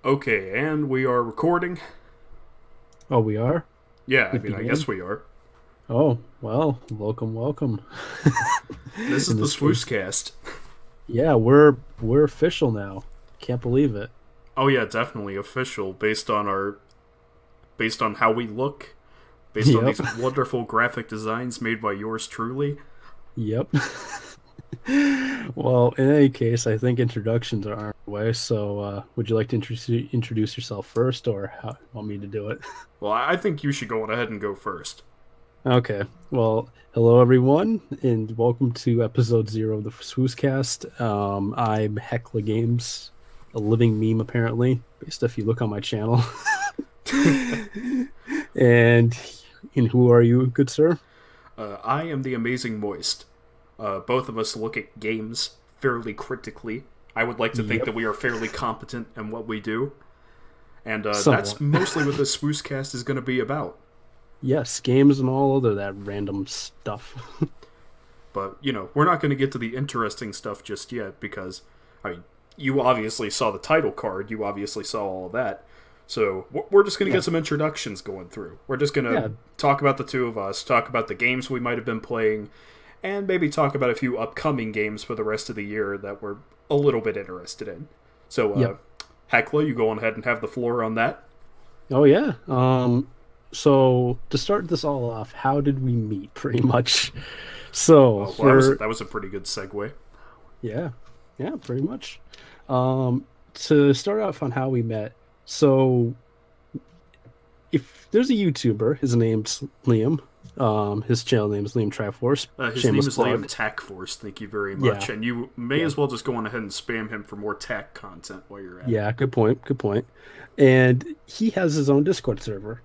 Okay, and we are recording. Oh, we are? Yeah, I We mean, I begin? guess we are. Oh, well, welcome, welcome. This is In the this case. SwooceCast. Yeah, we're official now. Can't believe it. Oh yeah, definitely official based on how we look, based on Yep. these wonderful graphic designs made by yours truly. Yep. Well, in any case, I think introductions are on our way. So, would you like to introduce yourself first, or how want me to do it? Well, I think you should go on ahead and go first. Okay. Well, hello everyone, and welcome to episode 0 of the SwooceCast. I'm Heckla Games, a living meme apparently, based if you look on my channel. And who are you, good sir? I am the Amazing Moist. Both of us look at games fairly critically. I would like to think Yep, that we are fairly competent in what we do, and that's somewhat. mostly what this SwooceCast is going to be about. Yes, games and all other that random stuff. But, we're not going to get to the interesting stuff just yet because, I mean, you obviously saw the title card, you obviously saw all that. So we're just going to Yeah, get some introductions going through. We're just going to yeah, talk about the two of us, talk about the games we might have been playing, and maybe talk about a few upcoming games for the rest of the year that we're a little bit interested in. So, yep. Hecla, you go on ahead and have the floor on that. Oh yeah. So to start this all off, how did we meet pretty much? So Well, that was for that was a pretty good segue. yeah, yeah, pretty much. To start off on how we met. So if there's a YouTuber, his name's Liam. His channel name is Liam Triforce. His name Shameless is Liam plug. Tackforce. Thank you very Yeah, much. And you may yeah, as well just go on ahead and spam him for more tech content while you're at it. yeah. Good point. Good point. And he has his own Discord server.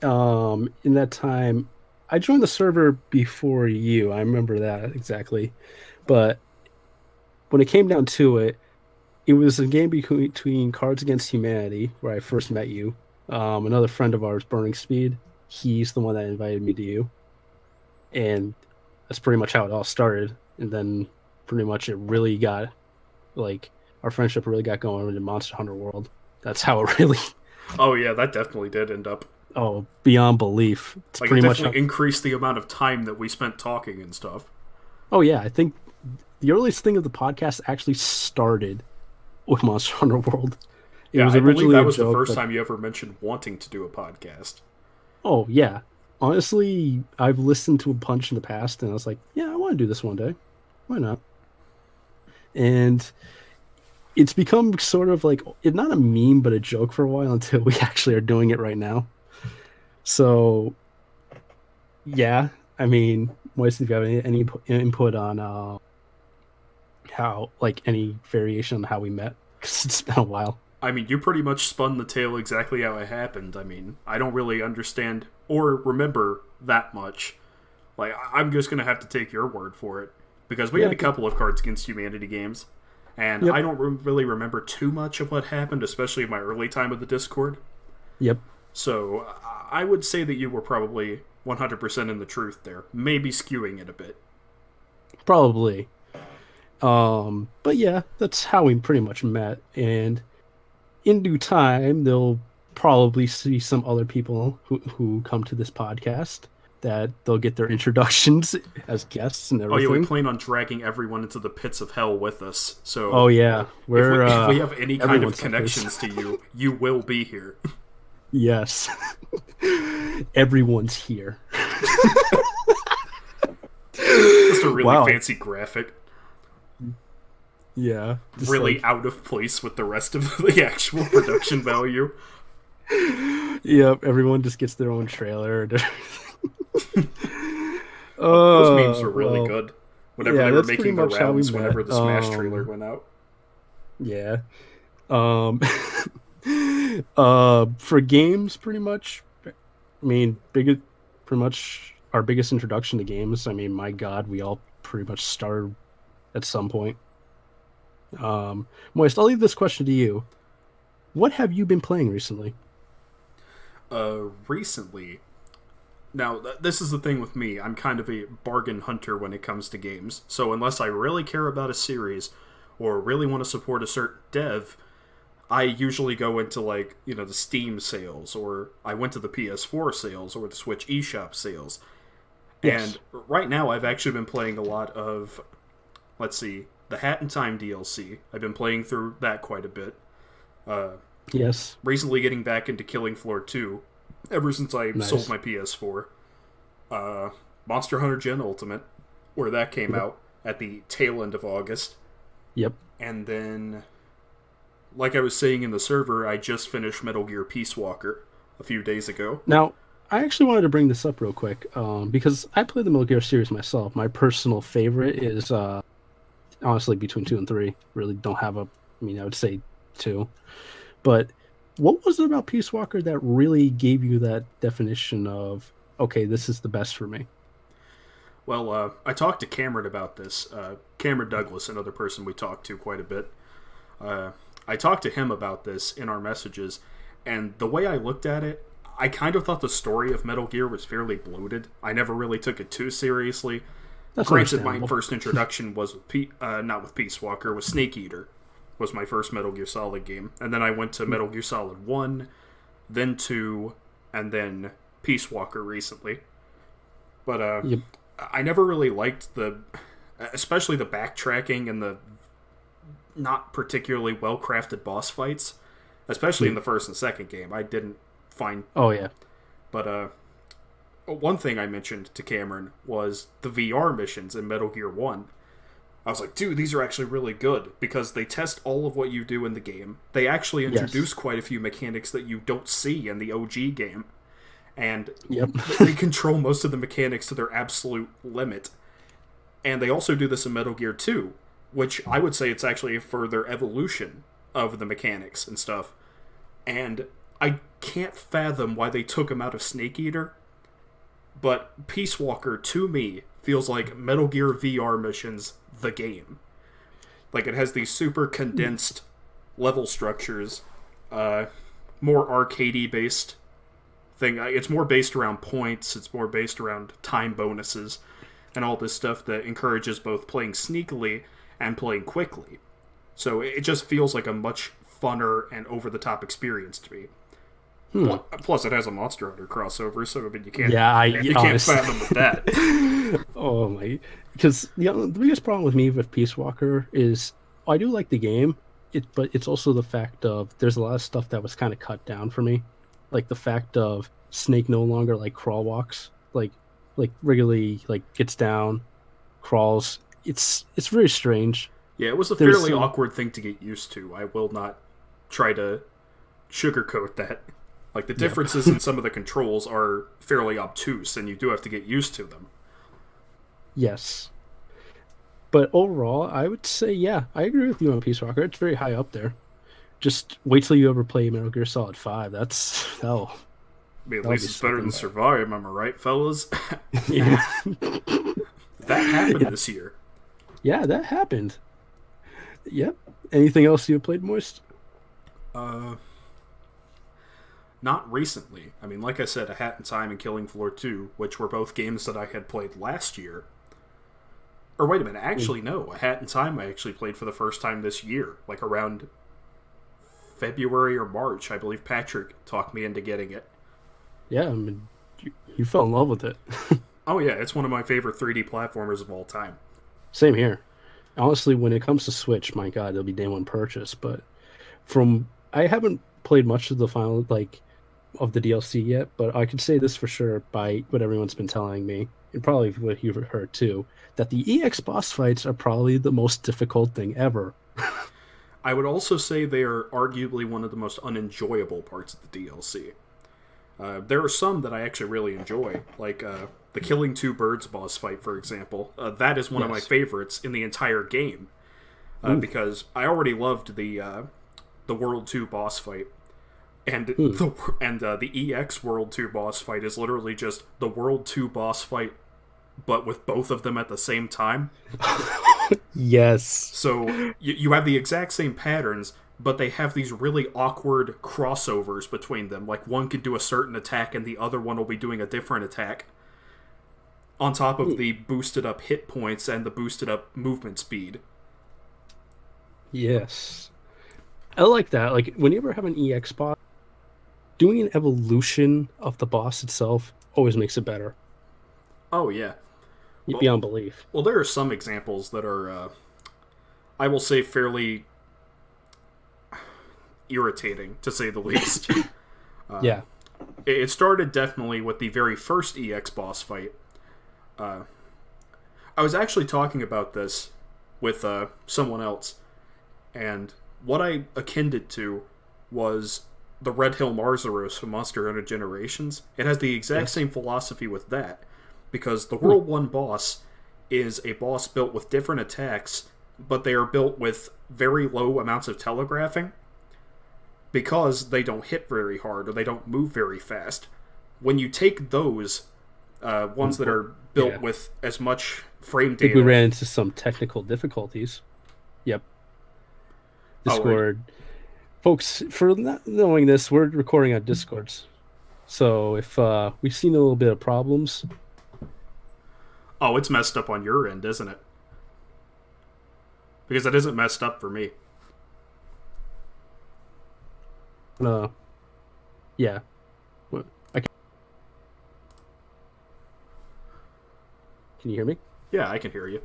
In that time, I joined the server before you. I remember that exactly. But when it came down to it, it was a game between Cards Against Humanity, where I first met you. Another friend of ours, Burning Speed, he's the one that invited me to you. And that's pretty much how it all started. And then pretty much it really got, like, our friendship really got going in Monster Hunter World. That's how it really, Oh yeah, that definitely did end up. oh, beyond belief. It's Like it pretty much how, definitely increased the amount of time that we spent talking and stuff. oh, yeah, I think the earliest thing of the podcast actually started with Monster Hunter World. It Yeah, was I believe originally that a was the joke, first but time you ever mentioned wanting to do a podcast. oh yeah. Honestly, I've listened to a bunch in the past and I was like, yeah, I want to do this one day. Why not? And it's become sort of like it's not a meme but a joke for a while until we actually are doing it right now. So yeah, I mean, Moise, if you have any input on how like any variation on how we met, because it's been a while. I mean, you pretty much spun the tale exactly how it happened. I mean, I don't really understand or remember that much. Like, I'm just gonna have to take your word for it because we Yeah, had a couple of Cards Against Humanity games, and yep, I don't really remember too much of what happened, especially in my early time with the Discord. yep, So I would say that you were probably 100% in the truth there, maybe skewing it a bit. probably. But yeah, that's how we pretty much met. And in due time, they'll probably see some other people who come to this podcast that they'll get their introductions as guests and Oh yeah, we everything. plan on dragging everyone into the pits of hell with us. Oh So yeah, if we we're if we have any kind of everyone suffers. connections to you, you will be here. Yes, everyone's here. Just a really Wow. fancy graphic, Yeah, just really like out of place with the rest of the actual production value. yep, everyone just gets their own trailer. Those memes were really Well, good. Whenever yeah, they were that's pretty making the much how we rounds, met. whenever the Smash trailer went out. Yeah. Um, for games, pretty much. I mean, pretty much our biggest introduction to games. I mean, my God, we all pretty much started at some point. Moist, I'll leave this question to you. What have you been playing recently? Recently, now this is the thing with me. I'm kind of a bargain hunter when it comes to games. So unless I really care about a series or really want to support a certain dev, I usually go into like, the Steam sales, or I went to the PS4 sales or the Switch eShop sales. Yes. And right now I've actually been playing a lot of, let's see, the Hat in Time DLC. I've been playing through that quite a bit. Yes. Recently getting back into Killing Floor 2, ever since I sold Nice. my PS4. Monster Hunter Gen Ultimate, where that came Yep. out at the tail end of August. Yep. And then, like I was saying in the server, I just finished Metal Gear Peace Walker a few days ago. Now, I actually wanted to bring this up real quick because I played the Metal Gear series myself. My personal favorite is honestly between 2 and 3. Really don't have a. I mean, I would say 2. But what was it about Peace Walker that really gave you that definition of, okay, this is the best for me? Well, I talked to Cameron about this. Cameron Douglas, another person we talked to quite a bit. I talked to him about this in our messages, and the way I looked at it, I kind of thought the story of Metal Gear was fairly bloated. I never really took it too seriously. That's Granted, my understandable. first introduction was with not with Peace Walker, was Snake Eater. Was my first Metal Gear Solid game, and then I went to Metal Gear Solid 1, then 2, and then Peace Walker recently. But Yep. I never really liked especially the backtracking and the not particularly well-crafted boss fights, especially in the first and second game. I didn't find. Oh yeah. But one thing I mentioned to Cameron was the VR missions in Metal Gear 1. I was like, dude, these are actually really good because they test all of what you do in the game. They actually introduce quite a few mechanics that you don't see in the OG game. And Yep. they control most of the mechanics to their absolute limit. And they also do this in Metal Gear 2, which I would say it's actually a further evolution of the mechanics and stuff. And I can't fathom why they took him out of Snake Eater, but Peace Walker, to me, feels like Metal Gear VR missions, the game. Like, it has these super condensed level structures, more arcadey based thing. It's more based around points, it's more based around time bonuses, and all this stuff that encourages both playing sneakily and playing quickly. So it just feels like a much funner and over-the-top experience to me. Plus, it has a Monster Hunter crossover, so I mean, you can't honestly. fathom with that. Oh my! Because the biggest problem with me with Peace Walker is I do like the game, but it's also the fact of there's a lot of stuff that was kind of cut down for me, like the fact of Snake no longer like crawl walks, like regularly like gets down, crawls. It's very strange. Yeah, it was a There's fairly awkward thing to get used to. I will not try to sugarcoat that. Like, the differences in some of the controls are fairly obtuse, and you do have to get used to them. Yes. But overall, I would say, yeah, I agree with you on Peace Walker. It's very high up there. Just wait till you ever play Metal Gear Solid 5. I mean, at That'll least be it's better than something. Survive, am I right, fellas? Yeah. That happened this year. Yeah, that happened. Yep. Anything else you played, Moist? Not recently. I mean, like I said, A Hat in Time and Killing Floor 2, which were both games that I had played last year. Or wait a minute, actually no. A Hat in Time I actually played for the first time this year. Like around February or March. I believe Patrick talked me into getting it. Yeah, I mean, you fell in love with it. Oh yeah, it's one of my favorite 3D platformers of all time. Same here. Honestly, when it comes to Switch, my God, it'll be day one purchase. But I haven't played much of the final, of the DLC yet, but I can say this for sure by what everyone's been telling me, and probably what you've heard too, that the EX boss fights are probably the most difficult thing ever. I would also say they are arguably one of the most unenjoyable parts of the DLC. There are some that I actually really enjoy, like the Killing Two Birds boss fight, for example. That is one of my favorites in the entire game, because I already loved the World 2 boss fight. And the EX World 2 boss fight is literally just the World 2 boss fight, but with both of them at the same time. Yes. So you have the exact same patterns, but they have these really awkward crossovers between them. Like, one could do a certain attack and the other one will be doing a different attack. On top of the boosted up hit points and the boosted up movement speed. Yes. I like that. Like, when you ever have an EX boss, doing an evolution of the boss itself always makes it better. Oh yeah. Well, Beyond belief. well, there are some examples that are, I will say, fairly irritating to say the least. Yeah. It started definitely with the very first EX boss fight. I was actually talking about this with someone else, and what I akined it to was the Red Hill Marzaros from Monster Hunter Generations. It has the exact same philosophy with that, because the World 1 boss is a boss built with different attacks, but they are built with very low amounts of telegraphing, because they don't hit very hard or they don't move very fast. When you take those ones that are built with as much frame I think data, we ran into some technical difficulties. Yep. Discord. Folks, for not knowing this, we're recording on Discords. So if we've seen a little bit of problems. Oh, it's messed up on your end, isn't it? Because it isn't messed up for me. Yeah. Can you hear me? Yeah, I can hear you.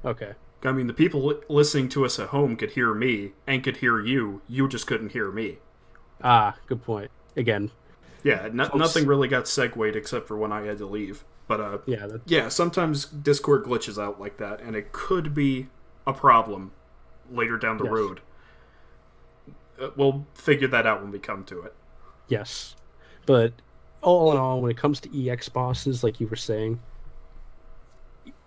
Okay. I mean, the people listening to us at home could hear me and could hear you. You just couldn't hear me. Ah, good point. Again. Yeah, nothing really got segued except for when I had to leave. But yeah, sometimes Discord glitches out like that, and it could be a problem later down the road. We'll figure that out when we come to it. Yes. But all in all, when it comes to EX bosses, like you were saying,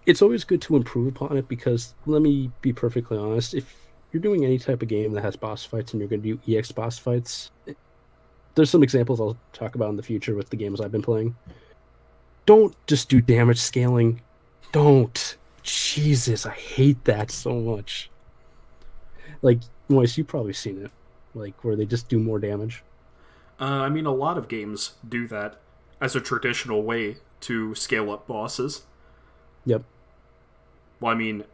it's always good to improve upon it, because let me be perfectly honest, if you're doing any type of game that has boss fights and you're going to do EX boss fights, there's some examples I'll talk about in the future with the games I've been playing. Don't just do damage scaling. Don't. Jesus, I hate that so much. Like, Moise, you've probably seen it. Like, where they just do more damage. I mean, a lot of games do that as a traditional way to scale up bosses. Yep. Well, I mean,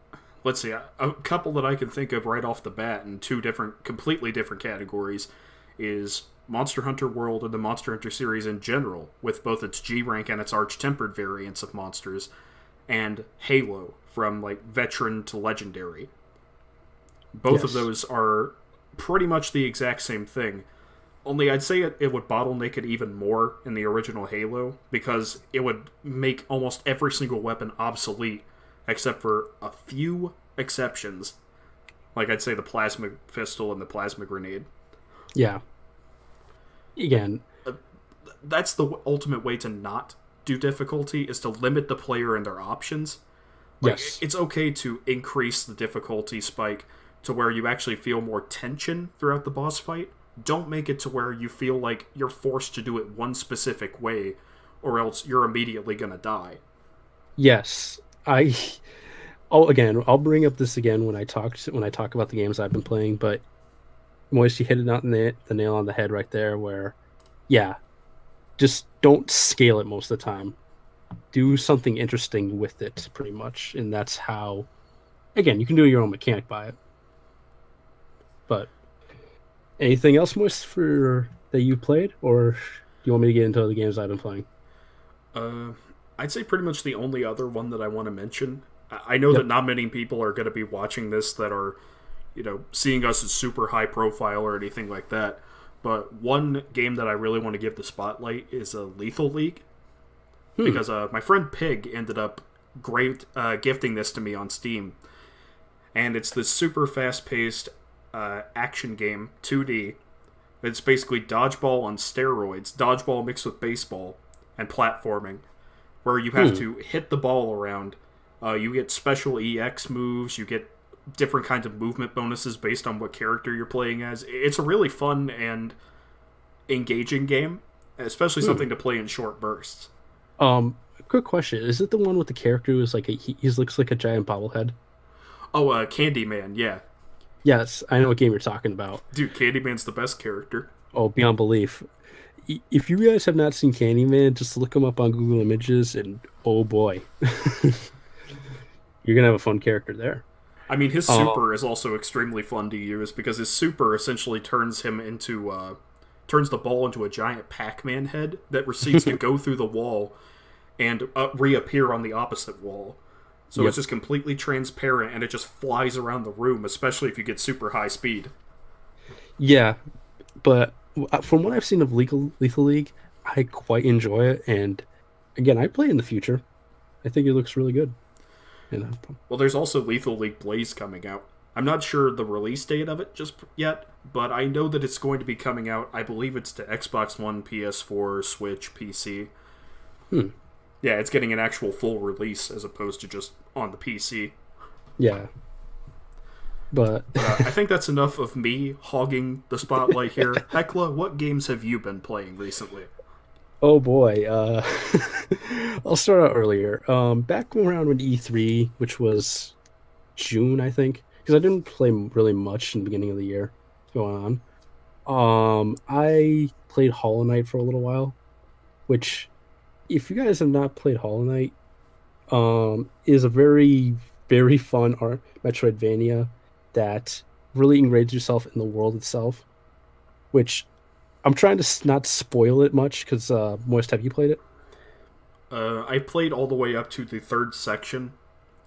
let's see, a couple that I can think of right off the bat in two completely different categories is Monster Hunter World and the Monster Hunter series in general, with both its G rank and its arch-tempered variants of monsters, and Halo, from like veteran to legendary. Both of those are pretty much the exact same thing. Only I'd say it would bottleneck it even more in the original Halo, because it would make almost every single weapon obsolete, except for a few exceptions. Like, I'd say the plasma pistol and the plasma grenade. Yeah. Again, that's the ultimate way to not do difficulty, is to limit the player and their options. Like, it's okay to increase the difficulty spike to where you actually feel more tension throughout the boss fight. Don't make it to where you feel like you're forced to do it one specific way, or else you're immediately gonna die. Yes. I'll bring up this again when I talk about the games I've been playing, but Moist, you hit it on the nail on the head right there, where just don't scale it most of the time. Do something interesting with it, pretty much, and that's how, again, you can do your own mechanic by it. But anything else, Moist, that you played, or do you want me to get into the games I've been playing? I'd say pretty much the only other one that I want to mention. I know that not many people are going to be watching this that are, seeing us as super high profile or anything like that. But one game that I really want to give the spotlight is Lethal League. Because my friend Pig ended up gifting this to me on Steam. And it's this super fast-paced action game, 2D. It's basically dodgeball on steroids, dodgeball mixed with baseball, and platforming, where you have to hit the ball around. You get special EX moves, you get different kinds of movement bonuses based on what character you're playing as. It's a really fun and engaging game, especially something to play in short bursts. Quick question: is it the one with the character who's like he looks like a giant bobblehead? Oh, Candyman, yeah. Yes, I know what game you're talking about. Dude, Candyman's the best character. Oh, beyond belief. If you guys have not seen Candyman, just look him up on Google Images, and oh boy. You're going to have a fun character there. I mean, his Uh, super is also extremely fun to use because his super essentially turns him into turns the ball into a giant Pac-Man head that proceeds to go through the wall and reappear on the opposite wall. So yep. it's just completely transparent and it just flies around the room, especially if you get super high speed. Yeah, but from what I've seen of Lethal League, I quite enjoy it. And again, I play in the future. I think it looks really good. You know, Well, there's also Lethal League Blaze coming out. I'm not sure the release date of it just yet, but I know that it's going to be coming out. I believe it's to Xbox One, PS4, Switch, PC. hmm. Yeah, it's getting an actual full release as opposed to just on the PC. Yeah, but I think that's enough of me hogging the spotlight here. Hecla, what games have you been playing recently? oh boy, I'll start out earlier. Back around when E3, which was June, I think, because I didn't play really much in the beginning of the year going on. I played Hollow Knight for a little while, which, if you guys have not played Hollow Knight, is a very, very fun art Metroidvania that really engraves yourself in the world itself. Which I'm trying to not spoil it much because Moist, have you played it? I played all the way up to the third section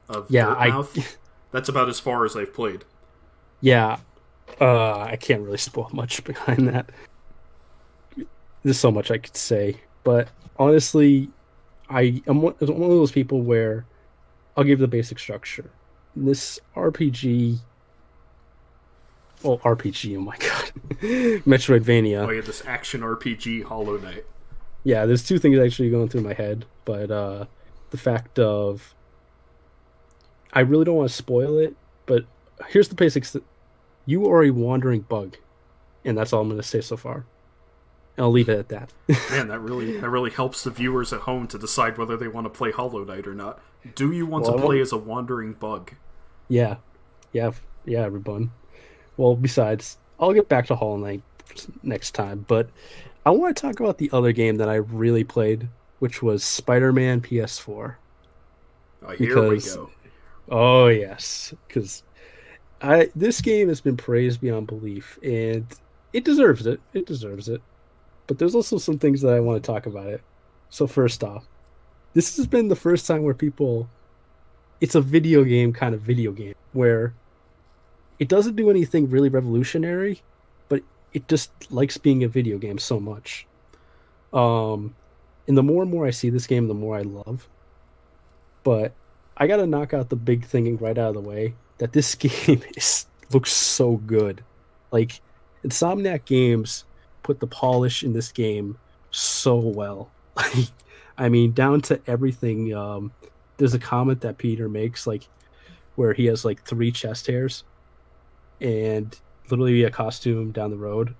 of Yeah, Dirtmouth. That's about as far as I've played. yeah, I can't really spoil much behind that. There's so much I could say, but honestly, I'm one of those people where I'll give the basic structure. This RPG, oh my god, Oh Metroidvania. yeah, this action RPG Hollow Knight. Yeah, there's two things actually going through my head, but the fact of I really don't want to spoil it, but here's the basics. You are a wandering bug, and that's all I'm going to say so far. And I'll leave it at that. Man, that really helps the viewers at home to decide whether they want to play Hollow Knight or not. Do you want Well, to play as a wandering bug? yeah, yeah, yeah, everyone. Well, besides, I'll get back to Hollow Knight next time, but I want to talk about the other game that I really played, which was Spider-Man PS4. Oh, here we Because, go. oh yes, because I this game has been praised beyond belief, and it deserves it. It deserves it. But there's also some things that I want to talk about it. So first off, this has been the first time where people, it's a video game kind of video game where it doesn't do anything really revolutionary, but it just likes being a video game so much. Um, and the more and more I see this game, the more I love. But I gotta knock out the big thing right out of the way that this game looks so good. Like Insomniac Games put the polish in this game so well. Like, I mean, down to everything. There's a comment that Peter makes, like where he has like three chest hairs, and literally a costume down the road.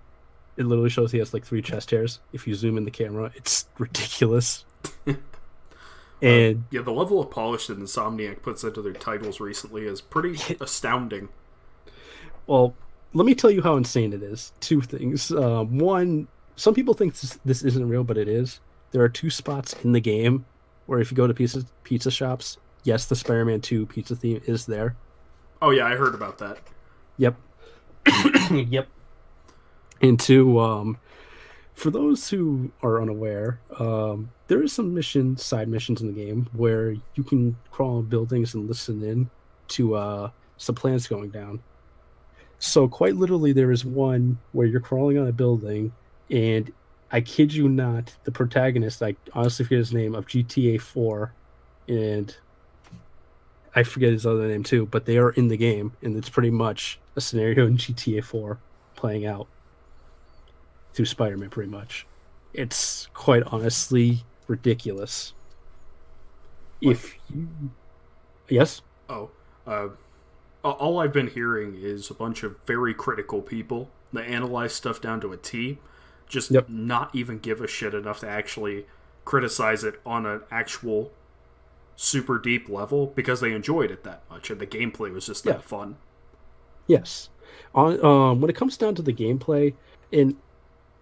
It literally shows he has like three chest hairs. If you zoom in the camera, it's ridiculous. And Yeah, the level of polish that Insomniac puts into their titles recently is pretty astounding. well, let me tell you how insane it is. Two things. One, some people think this isn't real, but it is. There are two spots in the game where if you go to pizza shops, yes, the Spider-Man 2 pizza theme is there. Oh yeah, I heard about that. Yep. Yep. And two, for those who are unaware, there is some side missions in the game where you can crawl on buildings and listen in to some plants going down. So quite literally, there is one where you're crawling on a building, and I kid you not, the protagonist, I honestly forget his name, of GTA 4, and I forget his other name too, but they are in the game, and it's pretty much a scenario in GTA 4 playing out through Spider-Man, pretty much. It's quite honestly ridiculous. If you... Yes? Oh, all I've been hearing is a bunch of very critical people that analyze stuff down to a T, just Yep. not even give a shit enough to actually criticize it on an actual super deep level because they enjoyed it that much and the gameplay was just that fun. Yes. When it comes down to the gameplay, and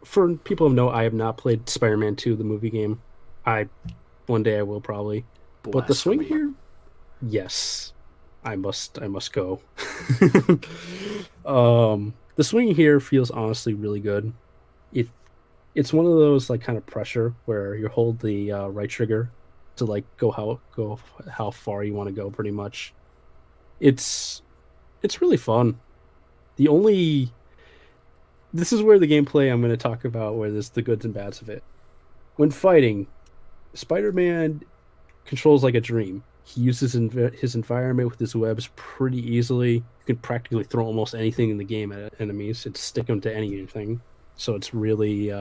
for people who know, I have not played Spider-Man 2, the movie game. One day I will probably. But the swing Blasphemy. here, yes. I must go. The swing here feels honestly really good. It it's one of those like kind of pressure where you hold the right trigger to like go how far you want to go pretty much. It's it's really fun. The only This is where the gameplay I'm going to talk about where there's the goods and bads of it. When fighting, Spider-Man controls like a dream. He uses his environment with his webs pretty easily. You can practically throw almost anything in the game at enemies and stick them to anything. So it's really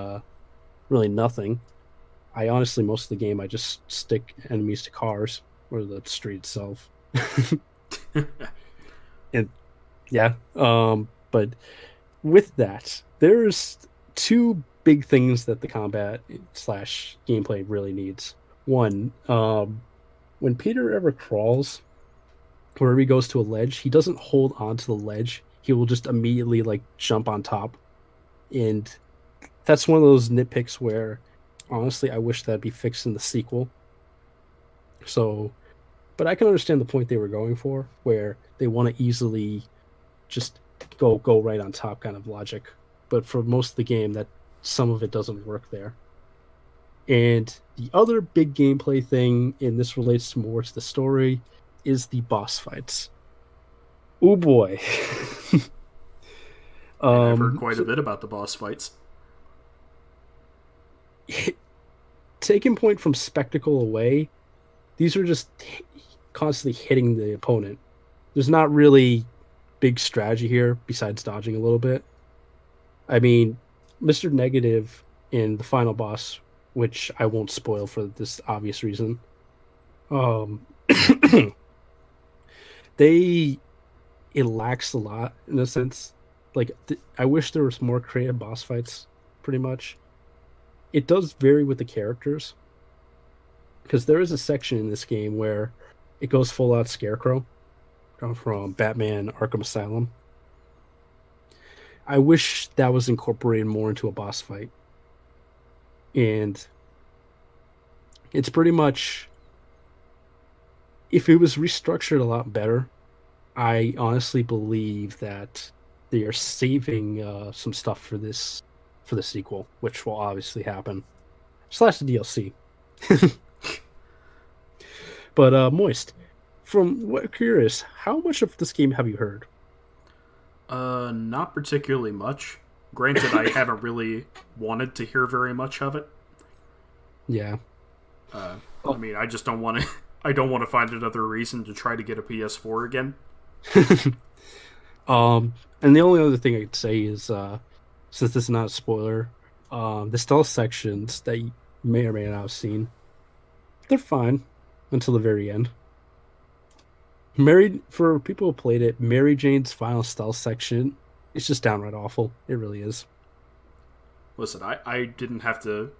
nothing. I honestly, most of the game, I just stick enemies to cars or the street itself. And yeah, but with that, there's two big things that the combat slash gameplay really needs. One, when Peter ever crawls, wherever he goes to a ledge, he doesn't hold onto the ledge. He will just immediately like jump on top, and that's one of those nitpicks where honestly I wish that'd be fixed in the sequel. So, but I can understand the point they were going for, where they want to easily just go right on top kind of logic. But for most of the game, that some of it doesn't work there. And the other big gameplay thing, and this relates more to the story, is the boss fights. Oh boy. And I've heard quite a bit about the boss fights. Taking point from spectacle away, these are just constantly hitting the opponent. There's not really big strategy here besides dodging a little bit. I mean, Mr. Negative in the final boss, which I won't spoil for this obvious reason, um, they it lacks a lot in a sense. Like I wish there was more creative boss fights. Pretty much, it does vary with the characters because there is a section in this game where it goes full out Scarecrow from Batman Arkham Asylum. I wish that was incorporated more into a boss fight. And it's pretty much, if it was restructured a lot better, I honestly believe that they are saving some stuff for the sequel, which will obviously happen. Slash the DLC. But Moist, from what curious, how much of this game have you heard? Not particularly much. Granted, I haven't really wanted to hear very much of it. Yeah. I mean, I just don't want to. I don't want to find another reason to try to get a PS4 again. And the only other thing I could say is, since this is not a spoiler, the stealth sections that you may or may not have seen, they're fine until the very end. For people who played it, Mary Jane's final stealth section is just downright awful. It really is. Listen, I didn't have to.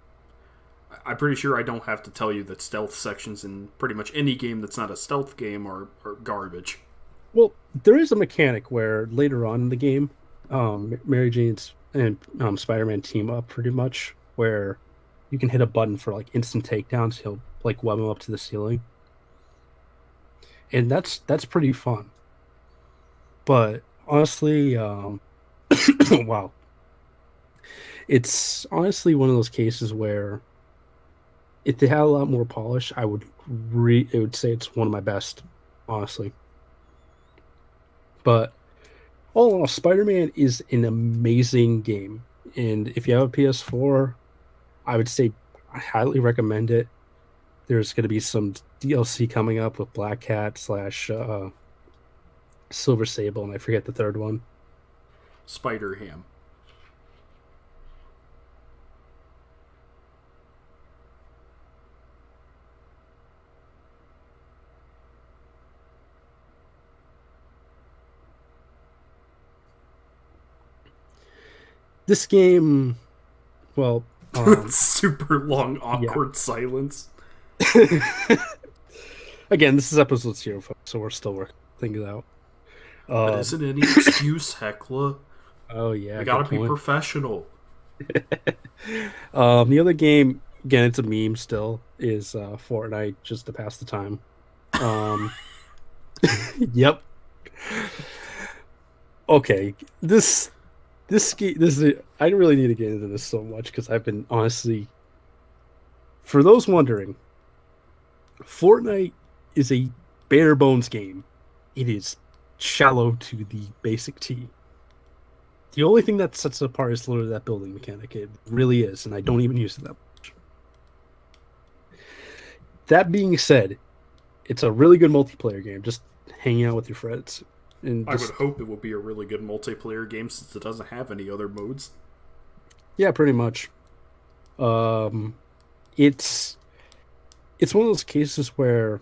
I'm pretty sure I don't have to tell you that stealth sections in pretty much any game that's not a stealth game are garbage. Well, there is a mechanic where later on in the game, Mary Jane's and Spider-Man team up pretty much, where you can hit a button for like instant takedowns. He'll like web him up to the ceiling, and that's pretty fun. But honestly, wow, it's honestly one of those cases where if they had a lot more polish, I would it would say it's one of my best, honestly. But all in all, Spider-Man is an amazing game, and if you have a PS4, I would say I highly recommend it. There's going to be some DLC coming up with Black Cat slash Silver Sable, and I forget the third one. Spider Ham. This game, well, super long, awkward silence. Again, this is episode 0, folks, so we're still working things out. That isn't any excuse, Hecla. Oh yeah, we gotta be professional. The other game, again, it's a meme still, is Fortnite, just to pass the time. Yep. Okay. I really need to get into this so much because I've been honestly. For those wondering, Fortnite is a bare bones game. It is shallow to the basic T. The only thing that sets it apart is literally that building mechanic. It really is, and I don't even use it that much. That being said, it's a really good multiplayer game. Just hanging out with your friends. And I would hope it will be a really good multiplayer game since it doesn't have any other modes. Yeah, pretty much. It's one of those cases where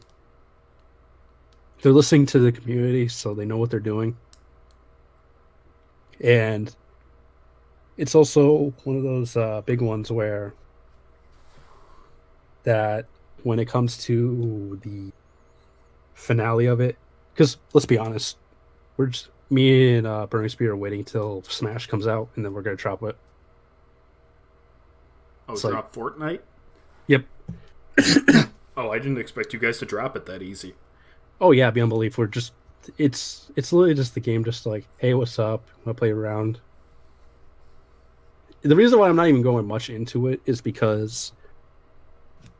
they're listening to the community, so they know what they're doing. And it's also one of those big ones where that when it comes to the finale of it, because let's be honest, me and Burnquist are waiting till Smash comes out, and then we're gonna drop it. Oh, it's drop Fortnite? Yep. Oh, I didn't expect you guys to drop it that easy. Oh yeah, beyond belief. It's literally just the game, just like, hey, what's up? Wanna play around? The reason why I'm not even going much into it is because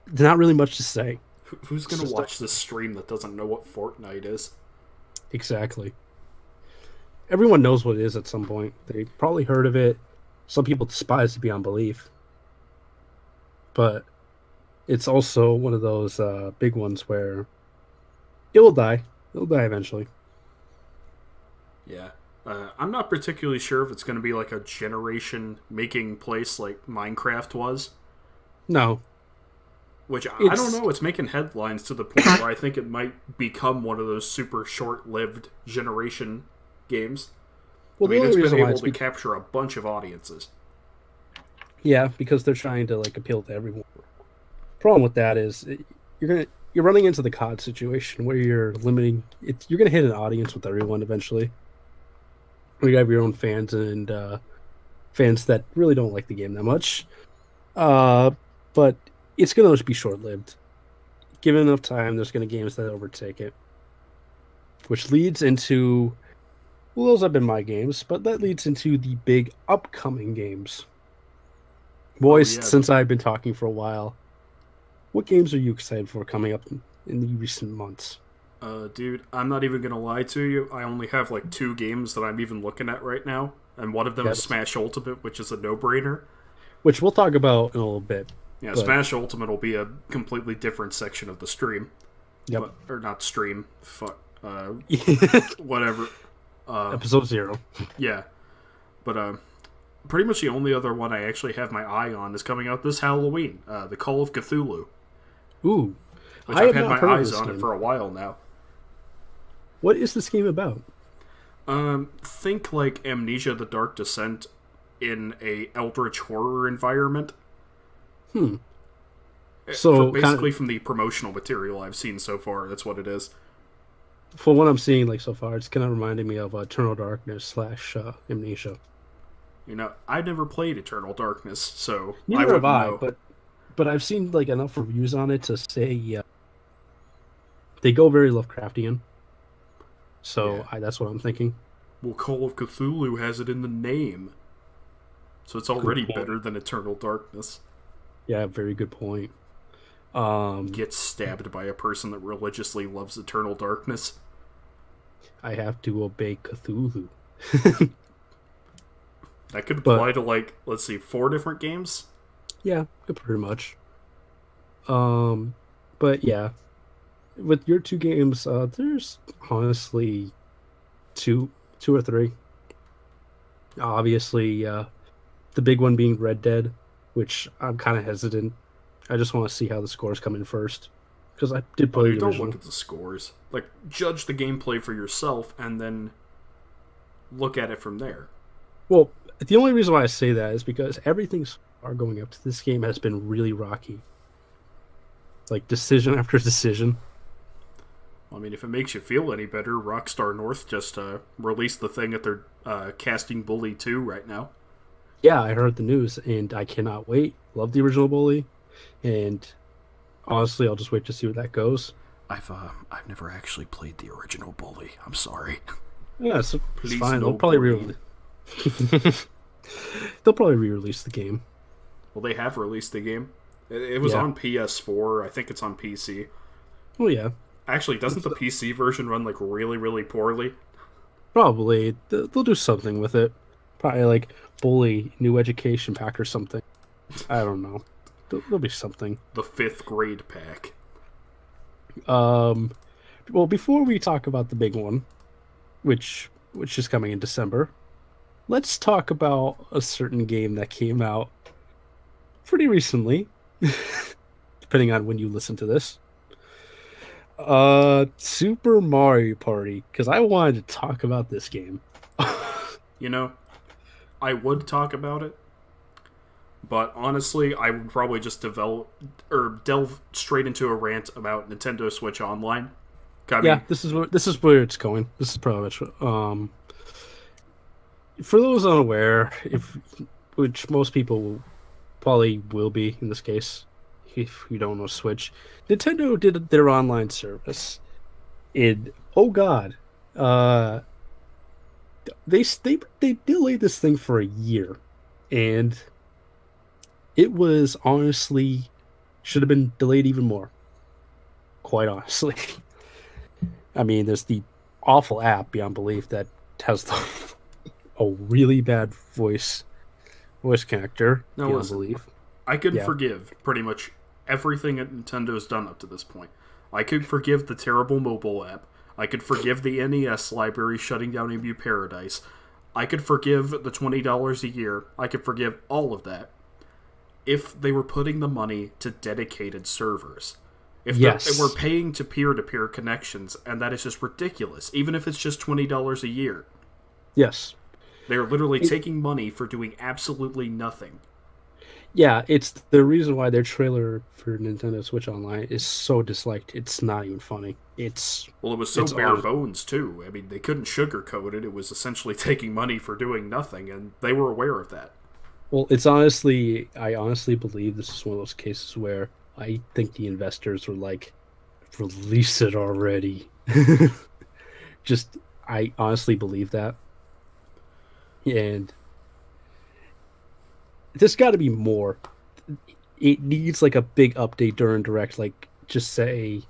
there's not really much to say. Who's gonna watch this stream that doesn't know what Fortnite is? Exactly. Everyone knows what it is at some point. They probably heard of it. Some people despise it beyond belief. But it's also one of those big ones where it will die. It'll die eventually. Yeah. I'm not particularly sure if it's going to be like a generation-making place like Minecraft was. No. Which, I don't know, it's making headlines to the point where I think it might become one of those super short-lived generation games. Well, I mean, it's been able to capture a bunch of audiences. Yeah, because they're trying to like appeal to everyone. Problem with that is you're running into the COD situation where you're limiting it. You're gonna hit an audience with everyone eventually. You have your own fans and fans that really don't like the game that much. But it's gonna be short lived. Given enough time, there's gonna be games that overtake it, which leads into, well, those have been my games, but that leads into the big upcoming games. Boys, since I've been talking for a while, what games are you excited for coming up in the recent months? Dude, I'm not even gonna lie to you. I only have like 2 games that I'm even looking at right now, and one of them is Smash Ultimate, which is a no-brainer. Which we'll talk about in a little bit. Yeah, but Smash Ultimate will be a completely different section of the stream. Yep. Or not stream. Fuck. Whatever. Episode 0. Yeah. But, pretty much the only other one I actually have my eye on is coming out this Halloween. The Call of Cthulhu. Ooh. Which I've had my eyes on it for a while now. What is this game about? Think like Amnesia: The Dark Descent in a eldritch horror environment. So basically, from the promotional material I've seen so far, that's what it is. For what I'm seeing like so far, it's kind of reminding me of Eternal Darkness / Amnesia. You know, I never played Eternal Darkness, so neither have I. But I've seen like enough reviews on it to say they go very Lovecraftian. So yeah. That's what I'm thinking. Well, Call of Cthulhu has it in the name, so it's already better than Eternal Darkness. Yeah, very good point. Get stabbed by a person that religiously loves Eternal Darkness. I have to obey Cthulhu. That could apply to, like, let's see, 4 different games? Yeah, pretty much. But yeah, with your 2 games, there's honestly two or 3. Obviously, the big one being Red Dead, which I'm kind of hesitant. I just want to see how the scores come in first, because I did play the original. Don't look at the scores. Like, judge the gameplay for yourself, and then look at it from there. Well, the only reason why I say that is because everything so far going up to this game has been really rocky. Like, decision after decision. I mean, if it makes you feel any better, Rockstar North just released the thing that they're casting Bully 2 right now. Yeah, I heard the news, and I cannot wait. Love the original Bully, and honestly, I'll just wait to see where that goes. I've never actually played the original Bully. I'm sorry. Yeah, it's Please fine. no They'll probably bullying. they'll probably re-release the game. Well, they have released the game. It was Yeah. on PS4. I think it's on PC. Oh yeah. Actually, doesn't the PC version run like really, really poorly? Probably they'll do something with it. Probably like Bully New Education Pack or something. I don't know. There'll be something. The fifth grade pack. Um, well, before we talk about the big one, which is coming in December, let's talk about a certain game that came out pretty recently, depending on when you listen to this. Super Mario Party, because I wanted to talk about this game. You know, I would talk about it, but honestly, I would probably just delve straight into a rant about Nintendo Switch Online. I Yeah, mean, this is where it's going. This is probably for those unaware, if which most people probably will be in this case, if you don't know Switch, Nintendo did their online service. In oh god, uh, they delayed this thing for a year, and it was honestly should have been delayed even more. Quite honestly, I mean, there's the awful app beyond belief that has a really bad voice connector now beyond listen, belief. I could Yeah. forgive pretty much everything that Nintendo's done up to this point. I could forgive the terrible mobile app. I could forgive the NES library shutting down EMU Paradise. I could forgive the $20 a year. I could forgive all of that if they were putting the money to dedicated servers. If Yes. we're paying to peer-to-peer connections, and that is just ridiculous, even if it's just $20 a year. Yes. They're literally taking money for doing absolutely nothing. Yeah, it's the reason why their trailer for Nintendo Switch Online is so disliked. It's not even funny. Well, it was so It's bare honest- bones, too. I mean, they couldn't sugarcoat it. It was essentially taking money for doing nothing, and they were aware of that. Well, I honestly believe this is one of those cases where I think the investors were like, release it already. Just, I honestly believe that. And there's got to be more. It needs like a big update during Direct, like just say,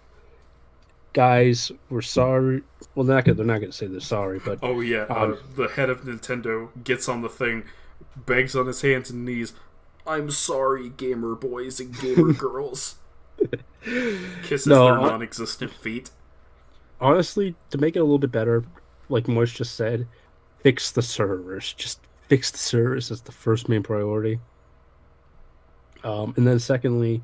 guys, we're sorry. Well, they're not gonna say they're sorry, but Oh, yeah, um, the head of Nintendo gets on the thing, begs on his hands and knees, "I'm sorry, gamer boys and gamer girls." Kisses No, their non-existent feet. honestly, to make it a little bit better, like Moish just said, fix the servers. Just fix the servers as the first main priority. And then secondly,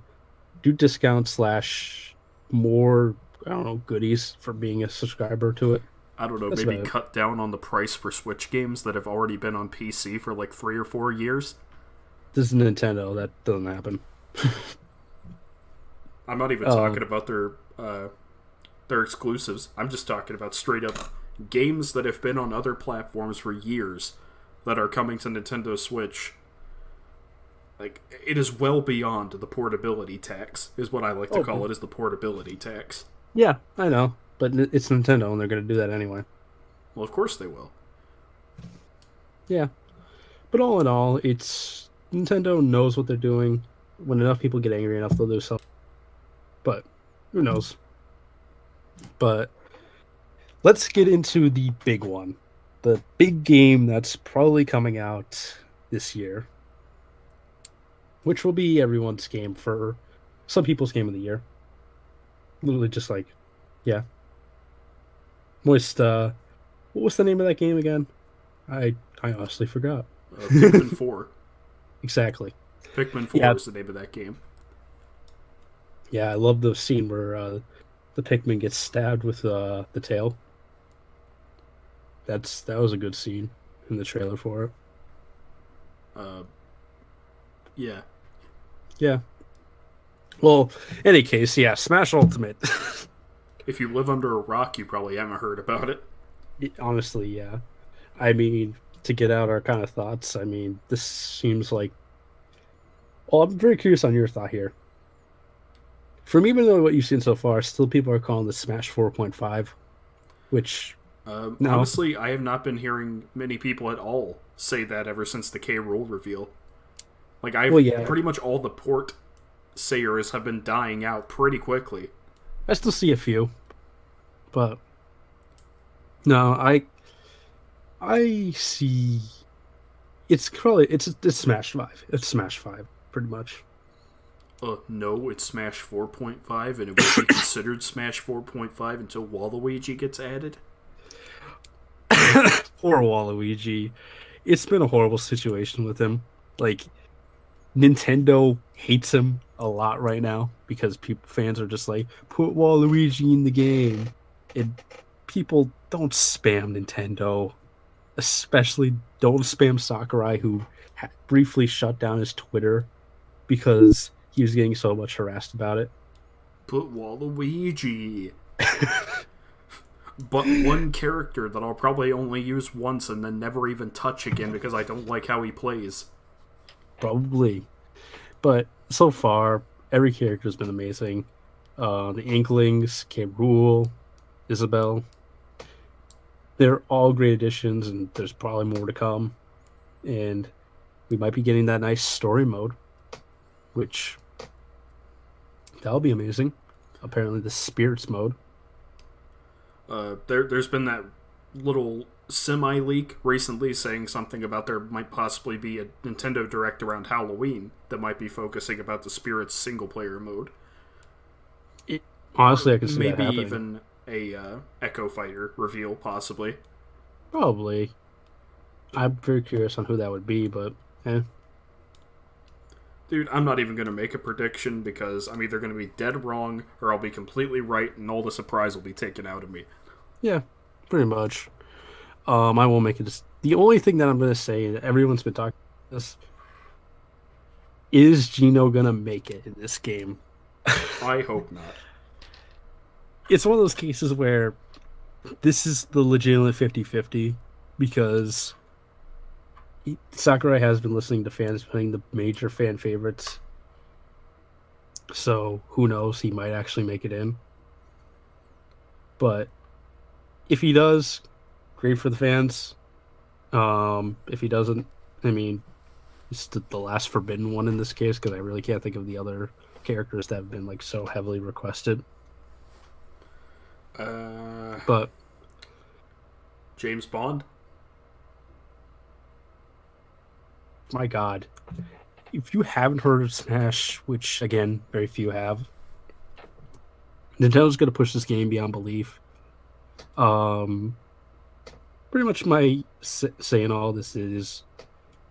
do discounts slash more, I don't know, goodies for being a subscriber to it. I don't know, That's maybe about it. cut down on the price for Switch games that have already been on PC for like 3 or 4 years. This is Nintendo. That doesn't happen. I'm not even talking about their exclusives. I'm just talking about straight up games that have been on other platforms for years that are coming to Nintendo Switch. Like, it is well beyond the portability tax, is what I like to call it, is the portability tax. Yeah, I know, but it's Nintendo, and they're going to do that anyway. Well, of course they will. Yeah, but all in all, it's Nintendo knows what they're doing. When enough people get angry enough, they'll do something. But who knows? But let's get into the big one, the big game that's probably coming out this year, which will be everyone's game for some people's game of the year. Literally, just like, yeah. Moist. What was the name of that game again? I honestly forgot. Pikmin 4. Exactly. Pikmin 4 Yeah. is the name of that game. Yeah, I love the scene where the Pikmin gets stabbed with the tail. That was a good scene in the trailer for it. Yeah. Yeah. Well, any case, yeah, Smash Ultimate. If you live under a rock, you probably haven't heard about it. Honestly, yeah. I mean, to get out our kind of thoughts, I mean, this seems like. Well, I'm very curious on your thought here. From even though what you've seen so far, still people are calling this Smash 4.5, which no, Honestly, I have not been hearing many people at all say that ever since the K. Rool reveal. Like, well, yeah, pretty much all the port sayers have been dying out pretty quickly. I still see a few, but no, I see. It's Smash 5. It's Smash 5, pretty much. No, it's Smash 4.5, and it will be considered Smash 4.5 until Waluigi gets added. Poor Waluigi. It's been a horrible situation with him. Like, Nintendo hates him a lot right now because fans are just like, put Waluigi in the game. And people don't spam Nintendo. Especially don't spam Sakurai, who briefly shut down his Twitter because he was getting so much harassed about it. Put Waluigi. But one character that I'll probably only use once and then never even touch again because I don't like how he plays. Probably. But so far, every character has been amazing. The Inklings, K. Rool, Isabelle. They're all great additions, and there's probably more to come. And we might be getting that nice story mode, which that'll be amazing. Apparently, the Spirits mode. There's been that little semi-leak recently saying something about there might possibly be a Nintendo Direct around Halloween that might be focusing about the Spirits single-player mode. Honestly, I can see that maybe happening. Even a Echo Fighter reveal, possibly. Probably. I'm very curious on who that would be, but Dude, I'm not even going to make a prediction because I'm either going to be dead wrong or I'll be completely right and all the surprise will be taken out of me. Yeah, pretty much. I won't make it. The only thing that I'm going to say that everyone's been talking about this is Gino going to make it in this game. I hope not. It's one of those cases where this is the legitimate 50-50 because Sakurai has been listening to fans playing the major fan favorites. So who knows? He might actually make it in. But if he does, great for the fans. If he doesn't, I mean, it's the last forbidden one in this case because I really can't think of the other characters that have been like so heavily requested. But James Bond? My God. If you haven't heard of Smash, which again, very few have, Nintendo's going to push this game beyond belief. Pretty much my saying all this is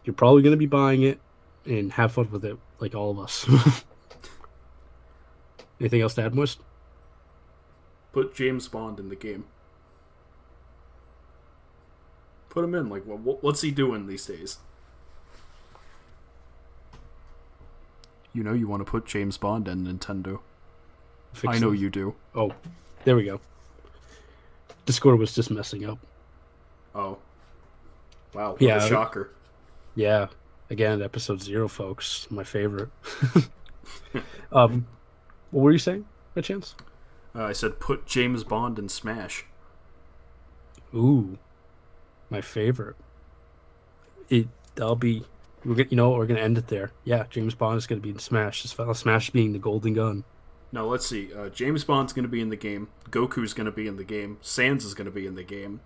you're probably going to be buying it and have fun with it like all of us. Anything else to add, Moist? Put James Bond in the game. Put him in. Like, what's he doing these days? You know you want to put James Bond in Nintendo. I know you do. Oh, there we go. Discord was just messing up. Oh. Wow, what Yeah. a shocker. Yeah. Again, episode 0, folks. My favorite. What were you saying, by chance? I said put James Bond in Smash. Ooh. My favorite. That'll be... we're gonna end it there. Yeah, James Bond is gonna be in Smash. Smash being the golden gun. No, let's see. James Bond's going to be in the game. Goku's going to be in the game. Sans is going to be in the game.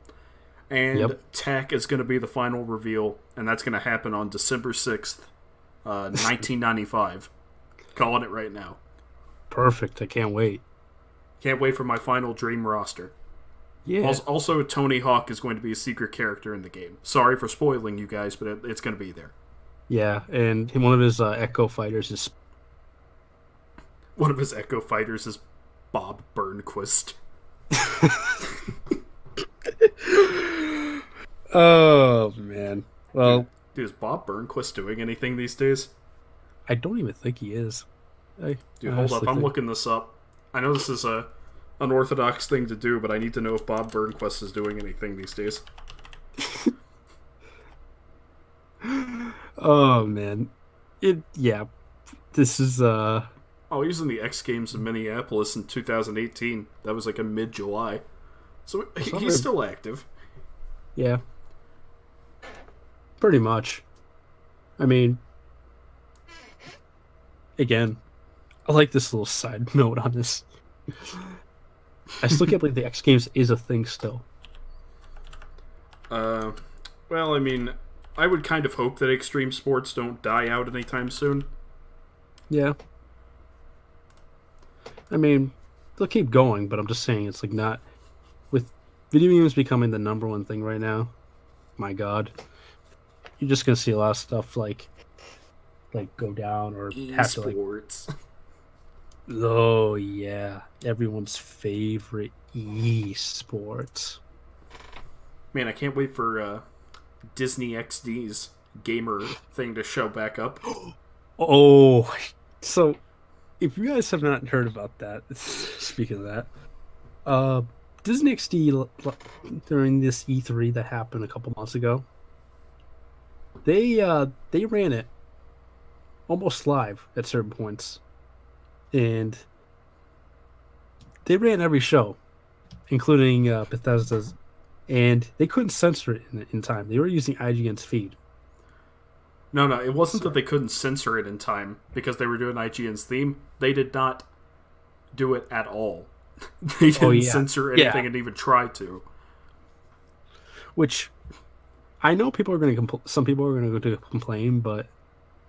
And Tech is going to be the final reveal, and that's going to happen on December 6th, 1995. Calling it right now. Perfect. I can't wait. Can't wait for my final dream roster. Yeah. Also, Tony Hawk is going to be a secret character in the game. Sorry for spoiling you guys, but it's going to be there. Yeah, and one of his Echo Fighters is... One of his Echo Fighters is Bob Burnquist. Oh, man. Well... Dude, is Bob Burnquist doing anything these days? I don't even think he is. Dude, hold up. I'm looking this up. I know this is a unorthodox thing to do, but I need to know if Bob Burnquist is doing anything these days. Oh, man. This is, Oh, he was in the X Games in Minneapolis in 2018. That was like a mid-July. So he's still active. Yeah. Pretty much. I mean, again, I like this little side note on this. I still can't believe the X Games is a thing still. Well, I mean, I would kind of hope that extreme sports don't die out anytime soon. Yeah. I mean, they'll keep going, but I'm just saying it's like not... With video games becoming the number one thing right now, my God, you're just going to see a lot of stuff like go down or have to like... Esports. Oh, yeah. Everyone's favorite esports. Man, I can't wait for Disney XD's gamer thing to show back up. Oh, so if you guys have not heard about that, speaking of that, Disney XD during this E3 that happened a couple months ago, they ran it almost live at certain points, and they ran every show, including Bethesda's, and they couldn't censor it in time. They were using IGN's feed. No, it wasn't that they couldn't censor it in time because they were doing IGN's theme. They did not do it at all. They didn't censor anything and even try to. Which, I know people are going to some people are going to go to complain, but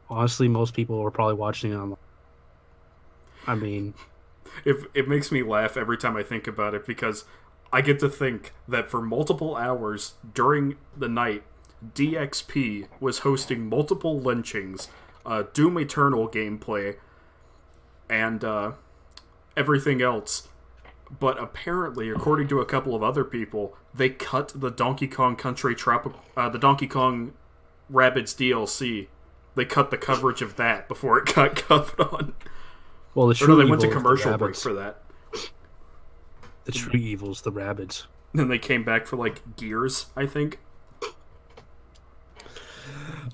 honestly, most people are probably watching it online. I mean, it makes me laugh every time I think about it because I get to think that for multiple hours during the night, DXP was hosting multiple lynchings, Doom Eternal gameplay, and everything else. But apparently, according to a couple of other people, they cut the Donkey Kong Country the Donkey Kong Rabbids DLC. They cut the coverage of that before it got covered on. Well, they went to commercial break for that. The true evil's the Rabbids. Then they came back for like Gears, I think.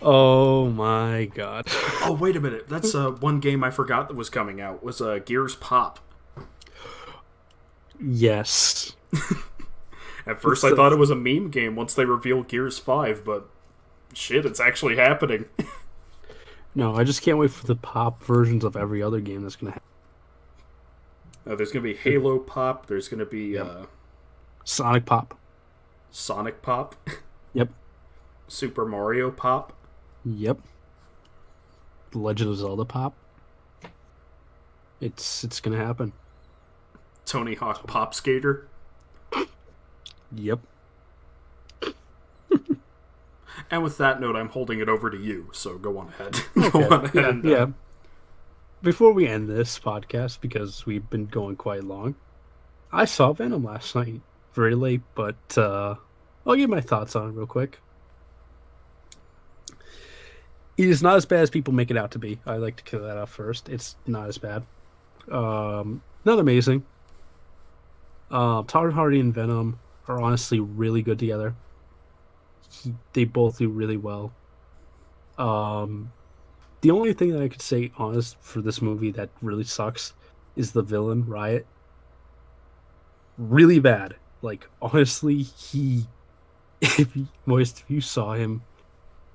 Oh my God! Oh wait a minute, that's one game I forgot that was coming out. Was Gears Pop? Yes. At first, I thought it was a meme game once they revealed Gears 5, but shit, it's actually happening. No, I just can't wait for the pop versions of every other game that's gonna happen. There's gonna be Halo Pop. There's gonna be Sonic Pop. Sonic Pop. Yep. Super Mario Pop. Yep. The Legend of Zelda Pop. It's gonna happen. Tony Hawk Pop Skater. Yep. And with that note, I'm holding it over to you, so go on ahead. Okay. Go on ahead. Yeah. Before we end this podcast, because we've been going quite long, I saw Venom last night. Very late, but I'll give my thoughts on it real quick. It is not as bad as people make it out to be. I like to kill that off first. It's not as bad. Not amazing. Tom Hardy and Venom are honestly really good together. They both do really well. The only thing that I could say honest for this movie that really sucks is the villain, Riot. Really bad. Like, honestly, if you saw him,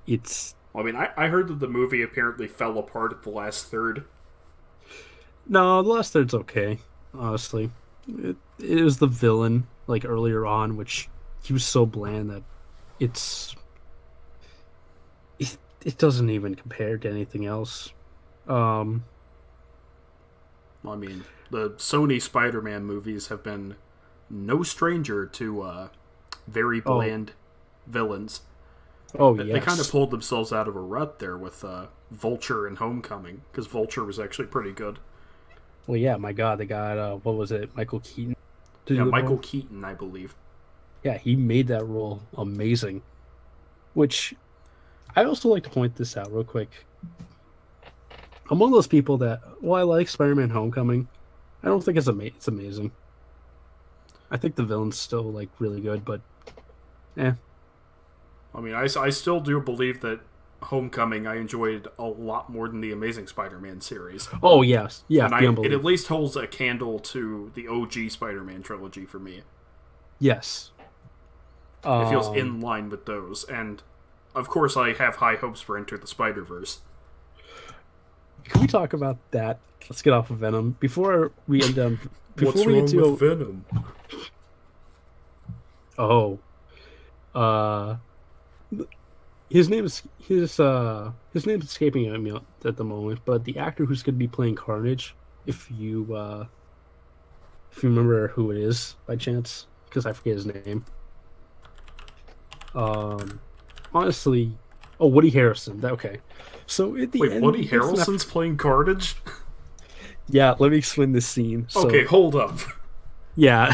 it's... Well, I mean, I heard that the movie apparently fell apart at the last third. No, the last third's okay, honestly. It was the villain, like, earlier on, which he was so bland that it doesn't even compare to anything else. I mean, the Sony Spider-Man movies have been no stranger to very bland villains. Oh, yes. They kind of pulled themselves out of a rut there with Vulture and Homecoming, because Vulture was actually pretty good. Well, yeah, my God, they got, what was it, Michael Keaton? Michael Keaton, I believe. Yeah, he made that role amazing. Which, I also like to point this out real quick. I'm one of those people that, I like Spider-Man Homecoming. I don't think it's amazing. I think the villain's still, like, really good, but, I mean, I still do believe that Homecoming I enjoyed a lot more than the Amazing Spider-Man series. Oh yes, yeah, And it at least holds a candle to the OG Spider-Man trilogy for me. yes. It feels in line with those, and of course I have high hopes for Enter the Spider-Verse. Can we talk about that? Let's get off of Venom before we end up. What's wrong with Venom? Oh, his name is his name's escaping me at the moment. But the actor who's going to be playing Carnage, if you remember who it is by chance, because I forget his name. Honestly, Woody Harrelson. Okay, so at the end, Woody Harrelson's playing Carnage? Yeah, let me explain this scene. So, okay, hold up. Yeah.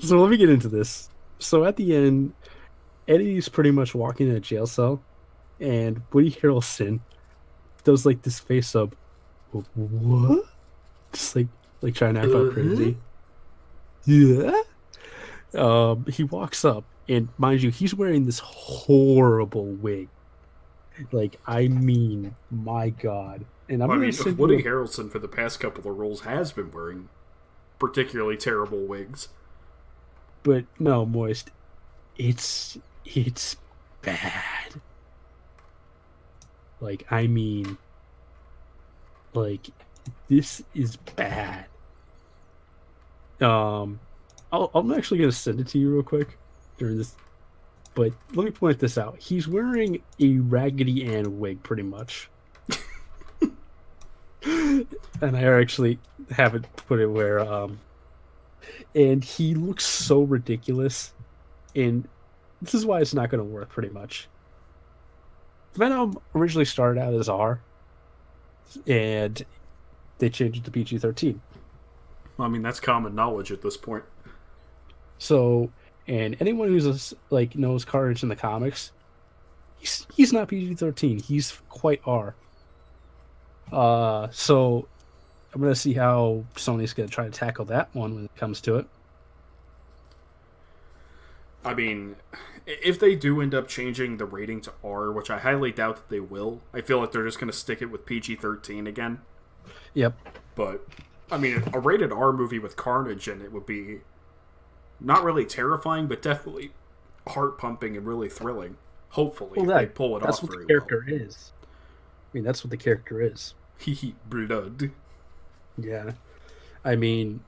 So let me get into this. So at the end, Eddie's pretty much walking in a jail cell, and Woody Harrelson does like this face up, what? Just like trying to act all crazy. Yeah. He walks up, and mind you, he's wearing this horrible wig. Like, I mean, my God. And Woody Harrelson for the past couple of roles has been wearing particularly terrible wigs. But no, Moist, it's bad. Like, I mean, like, this is bad. I'm actually gonna send it to you real quick during this, but let me point this out. He's wearing a Raggedy Ann wig, pretty much. And I actually haven't put it where, and he looks so ridiculous, and this is why it's not going to work, pretty much. Venom originally started out as R, and they changed it to PG-13. I mean, that's common knowledge at this point. So, and anyone who's knows Carnage in the comics, he's not PG-13. He's quite R. So I'm gonna see how Sony's gonna try to tackle that one when it comes to it. I mean, if they do end up changing the rating to R, which I highly doubt that they will, I feel like they're just gonna stick it with PG-13 again. Yep. But I mean, a rated R movie with Carnage in it would be not really terrifying, but definitely heart pumping and really thrilling. Hopefully, they pull it off very well. That's what the character is. I mean, that's what the character is. Blood. Yeah. I mean,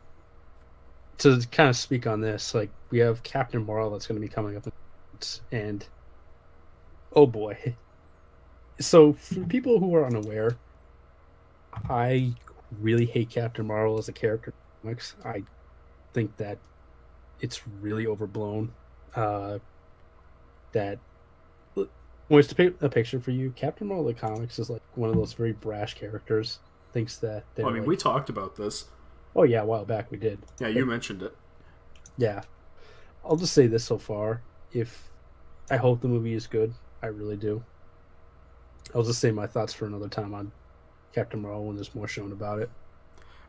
to kind of speak on this, like, we have Captain Marvel that's going to be coming up, and oh boy. So, for people who are unaware, I really hate Captain Marvel as a character in comics. I think that it's really overblown. That to paint a picture for you, Captain Marvel in the comics is like one of those very brash characters. Thinks that I mean, we talked about this. Oh yeah, a while back we did. Yeah, you mentioned it. Yeah. I'll just say this so far. I hope the movie is good. I really do. I'll just say my thoughts for another time on Captain Marvel when there's more shown about it.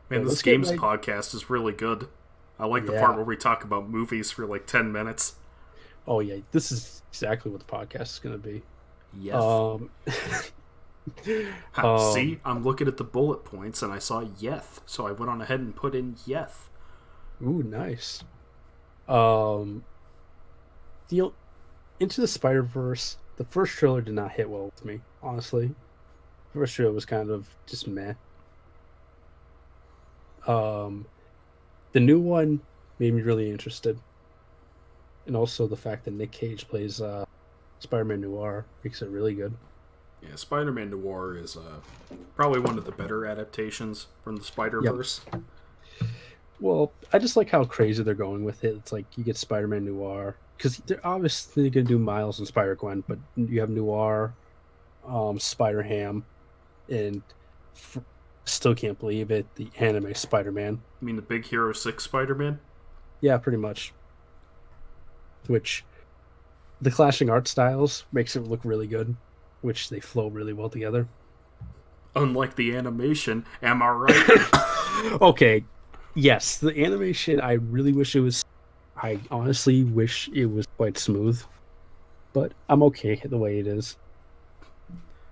Man, this games podcast is really good. I like the part where we talk about movies for like 10 minutes. Oh yeah, this is exactly what the podcast is going to be. Yes. See, I'm looking at the bullet points and I saw Yeth, so I went on ahead and put in Yeth. Ooh, nice. Into the Spider-Verse, the first trailer did not hit well with me, honestly. The first trailer was kind of just meh. The new one made me really interested. And also the fact that Nick Cage plays Spider-Man Noir makes it really good. Yeah, Spider-Man Noir is probably one of the better adaptations from the Spider-Verse. Yep. Well, I just like how crazy they're going with it. It's like you get Spider-Man Noir, because they're obviously going to do Miles and Spider-Gwen, but you have Noir, Spider-Ham, and still can't believe it, the anime Spider-Man. You mean the Big Hero 6 Spider-Man? Yeah, pretty much. Which, the clashing art styles makes it look really good, which they flow really well together. Unlike the animation, am I right? Okay, yes, the animation, I really wish it was... I honestly wish it was quite smooth. but I'm okay the way it is.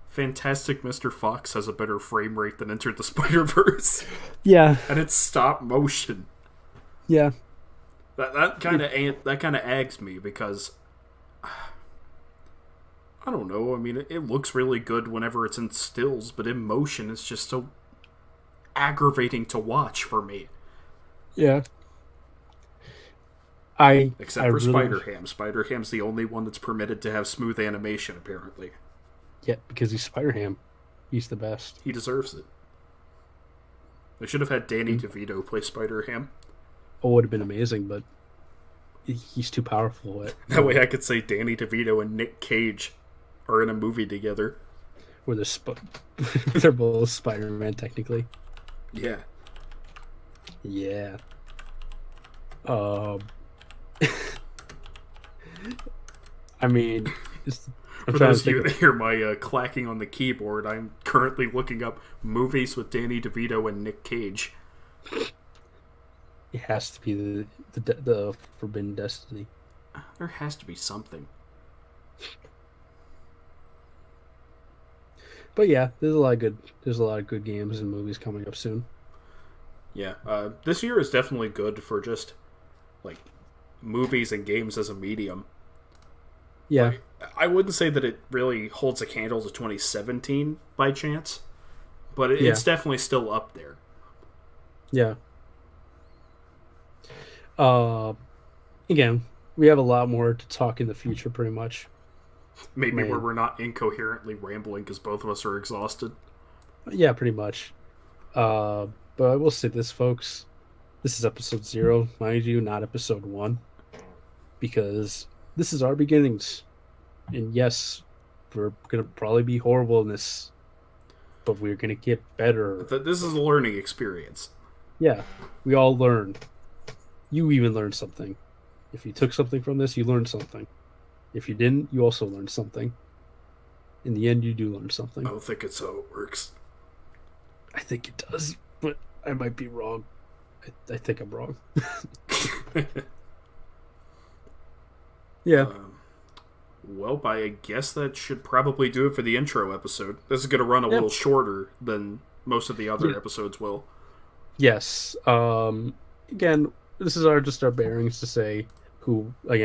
Fantastic Mr. Fox has a better frame rate than Enter the Spider-Verse. Yeah, And it's stop motion. yeah. That kind of aggs me because I don't know. I mean, it looks really good whenever it's in stills, but in motion, it's just so aggravating to watch for me. Yeah. Except for Spider-Ham. Spider-Ham's the only one that's permitted to have smooth animation, apparently. Yeah, because he's Spider-Ham. He's the best. He deserves it. They should have had Danny DeVito play Spider-Ham. Oh, it would have been amazing, but he's too powerful. That way I could say Danny DeVito and Nick Cage are in a movie together. Where they're both Spider-Man, technically. Yeah. Yeah. I mean, for those of you that hear my clacking on the keyboard, I'm currently looking up movies with Danny DeVito and Nick Cage. It has to be the Forbidden Destiny. There has to be something. But yeah, there's a lot of good games and movies coming up soon. Yeah, this year is definitely good for just like movies and games as a medium. Yeah, like, I wouldn't say that it really holds a candle to 2017 by chance, but it's definitely still up there. Yeah. Again, we have a lot more to talk in the future, pretty much. Maybe where we're not incoherently rambling because both of us are exhausted. Yeah, pretty much. But I will say this, folks. This is episode 0, mind you, not episode 1. Because this is our beginnings. And yes, we're going to probably be horrible in this. But we're going to get better. This is a learning experience. Yeah, we all learn. You even learned something. If you took something from this, you learned something. If you didn't, you also learned something. In the end, you do learn something. I don't think it's how it works. I think it does, but I might be wrong. I think I'm wrong. Yeah. Well, I guess that should probably do it for the intro episode. This is going to run a little shorter than most of the other episodes will. Yes. Again, this is just our bearings to say who we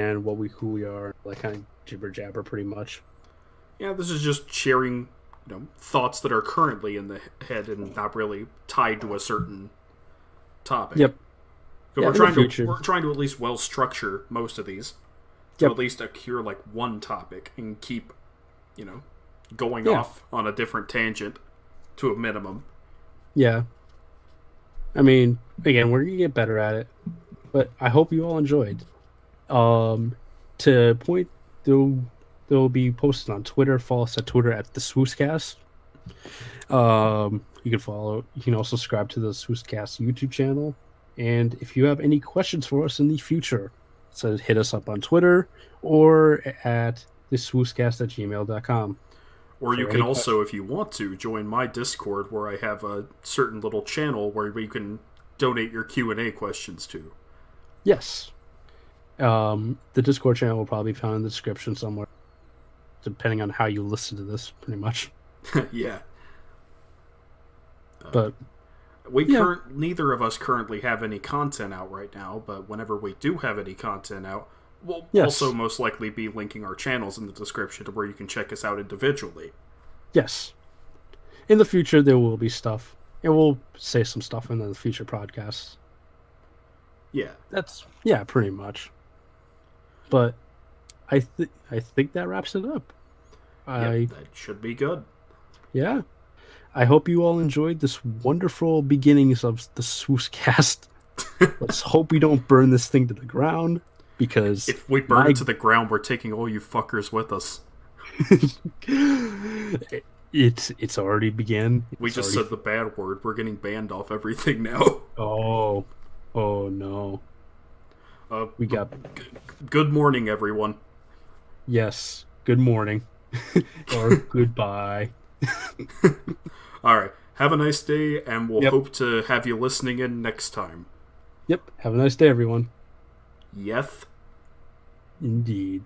are, like kind of jibber jabber pretty much. Yeah, this is just sharing, thoughts that are currently in the head and not really tied to a certain topic. Yep. We're trying to at least well structure most of these. To at least occur like one topic and keep, going off on a different tangent to a minimum. Yeah. I mean, again, we're gonna get better at it, but I hope you all enjoyed. To point, they'll be posted on Twitter. Follow us at Twitter at the SwooceCast. You can also subscribe to the SwooceCast YouTube channel. And if you have any questions for us in the future, so hit us up on Twitter or at the SwooceCast@gmail.com. Or you can also, if you want to, join my Discord where I have a certain little channel where you can donate your Q&A questions to. Yes. The Discord channel will probably be found in the description somewhere, depending on how you listen to this, pretty much. Yeah. But neither of us currently have any content out right now, but whenever we do have any content out, we'll also most likely be linking our channels in the description to where you can check us out individually. Yes. In the future, there will be stuff, and we'll say some stuff in the future podcasts. Yeah. Pretty much. But I think that wraps it up. That should be good. Yeah. I hope you all enjoyed this wonderful beginnings of the SwooceCast. Let's hope we don't burn this thing to the ground, because if we burn it to the ground, we're taking all you fuckers with us. It's already began. We just said the bad word. We're getting banned off everything now. Oh no. We got... Good morning, everyone. Yes, good morning. Or goodbye. Alright, have a nice day, and we'll hope to have you listening in next time. Yep, have a nice day, everyone. Yeth. Indeed.